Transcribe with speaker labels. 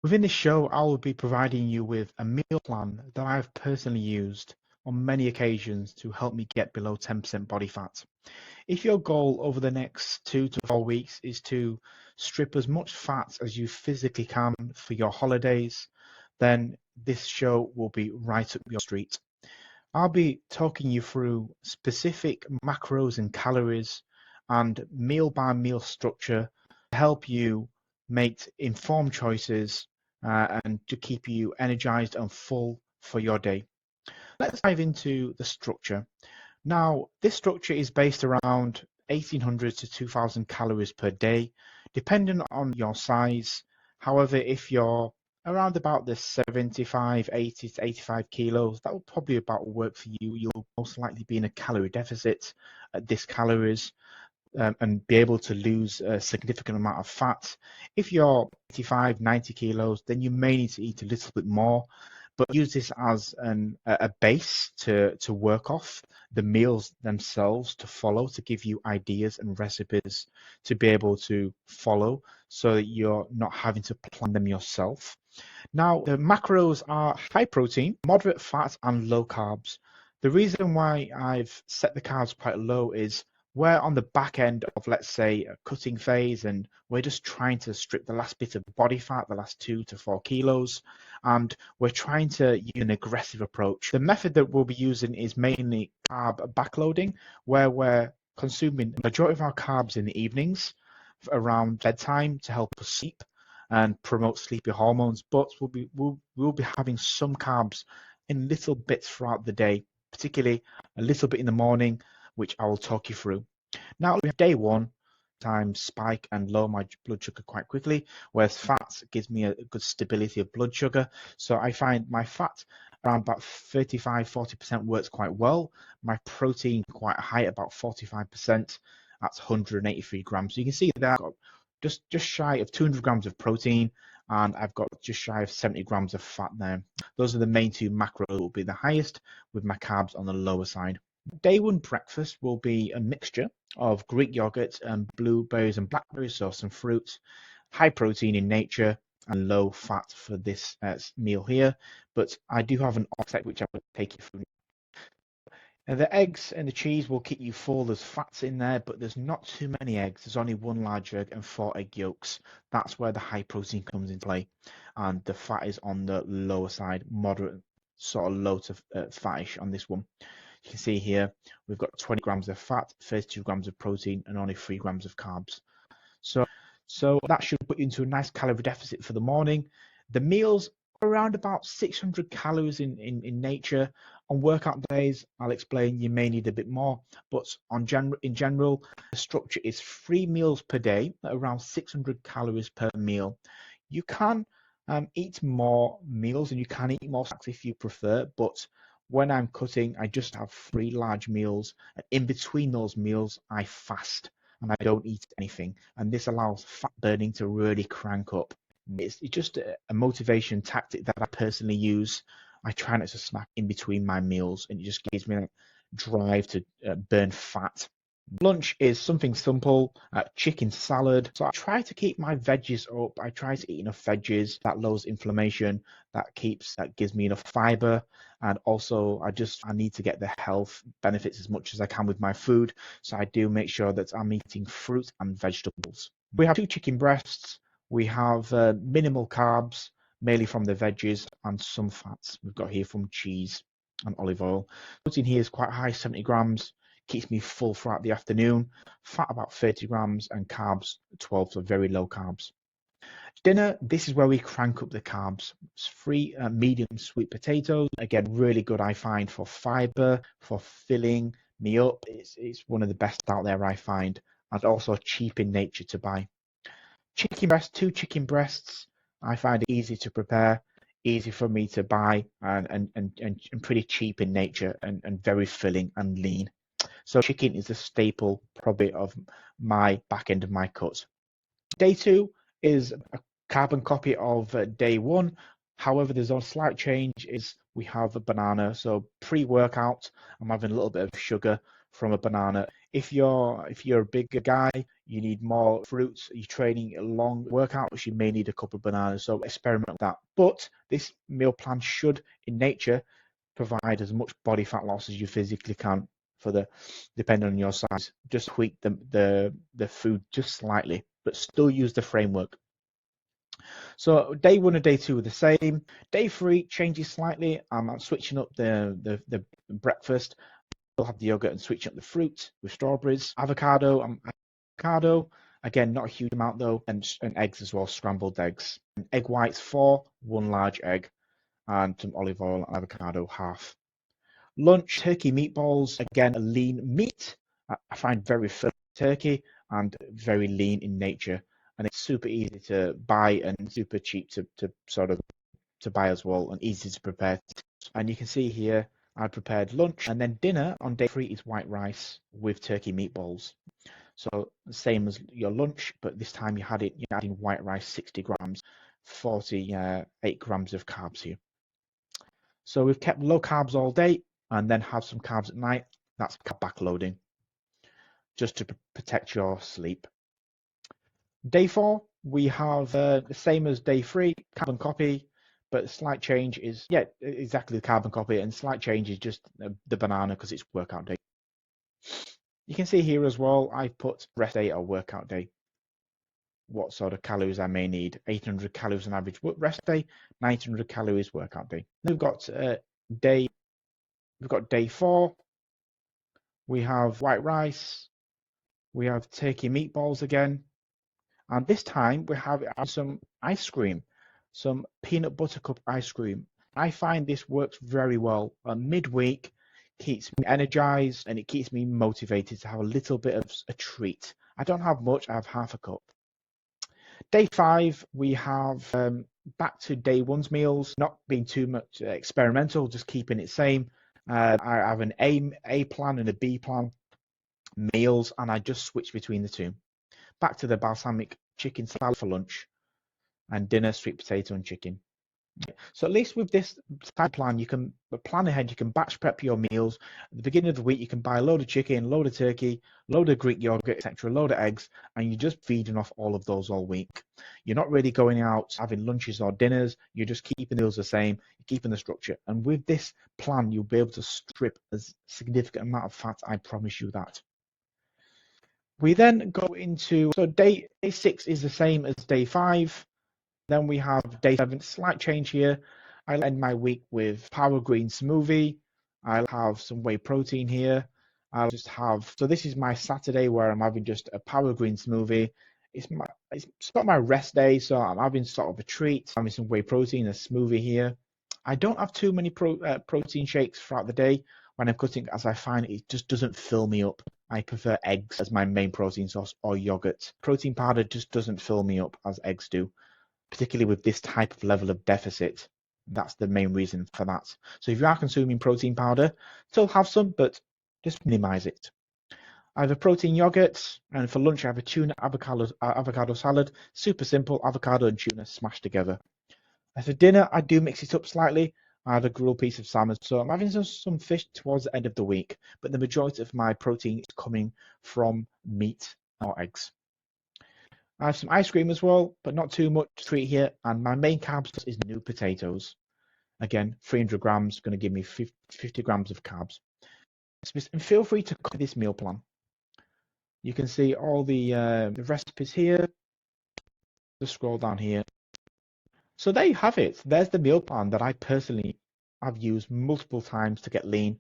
Speaker 1: Within this show, I will be providing you with a meal plan that I've personally used on many occasions to help me get below 10% body fat. If your goal over the next 2 to 4 weeks is to strip as much fat as you physically can for your holidays, then this show will be right up your street. I'll be talking you through specific macros and calories and meal by meal structure to help you make informed choices and to keep you energized and full for your day. Let's dive into the structure. Now, this structure is based around 1800 to 2000 calories per day, depending on your size. However, if you're around about the 75, 80 to 85 kilos, that will probably about work for you. You'll most likely be in a calorie deficit at this calories and be able to lose a significant amount of fat. If you're 85, 90 kilos, then you may need to eat a little bit more, but use this as a base to work off the meals themselves to follow, to give you ideas and recipes to be able to follow so that you're not having to plan them yourself. Now, the macros are high protein, moderate fat, and low carbs. The reason why I've set the carbs quite low is we're on the back end of, let's say, a cutting phase, and we're just trying to strip the last bit of body fat, the last 2 to 4 kilos, and we're trying to use an aggressive approach. The method that we'll be using is mainly carb backloading, where we're consuming the majority of our carbs in the evenings around bedtime to help us sleep and promote sleepy hormones, but we'll be having some carbs in little bits throughout the day, particularly a little bit in the morning, which I will talk you through. Now we have day one, times spike and lower my blood sugar quite quickly, whereas fat gives me a good stability of blood sugar. So I find my fat around about 35-40% works quite well. My protein quite high, about 45%. That's 183 grams. So you can see that I've got just shy of 200 grams of protein, and I've got just shy of 70 grams of fat there. Those are the main two macros that will be the highest, with my carbs on the lower side. Day one breakfast will be a mixture of Greek yogurt and blueberries and blackberries, so some fruit, high protein in nature and low fat for this meal here. But I do have an offset which I will take you through. Now, the eggs and the cheese will keep you full. There's fats in there, but there's not too many eggs. There's only one large egg and 4 egg yolks. That's where the high protein comes into play. And the fat is on the lower side, moderate, sort of low to fattish on this one. You can see here, we've got 20 grams of fat, 32 grams of protein, and only 3 grams of carbs. So that should put you into a nice calorie deficit for the morning. The meals are around about 600 calories in nature. On workout days, I'll explain you may need a bit more, but in general, the structure is 3 meals per day at around 600 calories per meal. You can eat more meals and you can eat more snacks if you prefer, but when I'm cutting, I just have 3 large meals, and in between those meals, I fast and I don't eat anything. And this allows fat burning to really crank up. It's just a motivation tactic that I personally use. I try not to snack in between my meals, and it just gives me that drive to burn fat. Lunch is something simple, chicken salad. So I try to keep my veggies up. I try to eat enough veggies that lowers inflammation, that gives me enough fiber. And also I need to get the health benefits as much as I can with my food. So I do make sure that I'm eating fruit and vegetables. We have 2 chicken breasts. We have minimal carbs, mainly from the veggies, and some fats. We've got here from cheese and olive oil. Protein here is quite high, 70 grams. Keeps me full throughout the afternoon. Fat about 30 grams and carbs 12, so very low carbs. Dinner, this is where we crank up the carbs. It's 3 medium sweet potatoes. Again, really good I find for fiber, for filling me up. It's one of the best out there I find, and also cheap in nature to buy. Chicken breast, 2 chicken breasts. I find it easy to prepare, easy for me to buy, and pretty cheap in nature, and very filling and lean. So chicken is a staple probably of my back end of my cut. Day 2 is a carbon copy of day 1. However, there's a slight change is we have a banana. So pre-workout, I'm having a little bit of sugar from a banana. If you're a bigger guy, you need more fruits. You're training long workouts, you may need a couple of bananas. So experiment with that. But this meal plan should, in nature, provide as much body fat loss as you physically can depending on your size. Just tweak the food just slightly, but still use the framework. So day 1 and day 2 are the same. Day 3 changes slightly. I'm switching up the breakfast. I'll have the yogurt and switching up the fruit with strawberries, avocado. Again, not a huge amount though, and eggs as well, scrambled eggs. And egg whites 4, 1 large egg, and some olive oil and avocado half. Lunch, turkey meatballs. Again, a lean meat. I find very filling turkey and very lean in nature, and it's super easy to buy and super cheap to buy as well, and easy to prepare. And you can see here I prepared lunch, and then dinner on day 3 is white rice with turkey meatballs. So same as your lunch, but this time you're adding white rice, 60 grams, 48 grams of carbs here. So we've kept low carbs all day and then have some carbs at night. That's carb-backloading, just to protect your sleep. Day 4, we have the same as day 3, carbon copy, but the slight change is, exactly the carbon copy, and slight change is just the banana because it's workout day. You can see here as well, I've put rest day or workout day, what sort of calories I may need. 800 calories on average rest day, 900 calories workout day. Then we've got day 4. We have white rice. We have turkey meatballs again. And this time we have some ice cream, some peanut butter cup ice cream. I find this works very well. Midweek, keeps me energized and it keeps me motivated to have a little bit of a treat. I don't have much, I have half a cup. Day 5, we have back to day 1's meals, not being too much experimental, just keeping it same. I have an A plan and a B plan meals, and I just switch between the two. Back to the balsamic chicken salad for lunch, and dinner sweet potato and chicken. So at least with this type plan, you can plan ahead. You can batch prep your meals. At the beginning of the week, you can buy a load of chicken, load of turkey, load of Greek yogurt, etc., load of eggs, and you're just feeding off all of those all week. You're not really going out having lunches or dinners. You're just keeping the meals the same, you're keeping the structure. And with this plan, you'll be able to strip a significant amount of fat. I promise you that. We then go into, so day 6 is the same as day 5. Then we have day 7, slight change here. I'll end my week with power green smoothie. I'll have some whey protein here. I'll just have, so this is my Saturday where I'm having just a power green smoothie. It's not my rest day, so I'm having sort of a treat. I'm having some whey protein, a smoothie here. I don't have too many protein shakes throughout the day when I'm cutting, as I find it just doesn't fill me up. I prefer eggs as my main protein source, or yogurt. Protein powder just doesn't fill me up as eggs do, particularly with this type of level of deficit. That's the main reason for that. So if you are consuming protein powder, still have some, but just minimize it. I have a protein yogurt, and for lunch I have a tuna avocado salad. Super simple, avocado and tuna smashed together. And for dinner, I do mix it up slightly. I have a grilled piece of salmon, so I'm having some fish towards the end of the week, but the majority of my protein is coming from meat or eggs. I have some ice cream as well, but not too much to eat here. And my main carbs is new potatoes. Again, 300 grams, going to give me 50 grams of carbs. And feel free to copy this meal plan. You can see all the recipes here. Just scroll down here. So there you have it. There's the meal plan that I personally have used multiple times to get lean.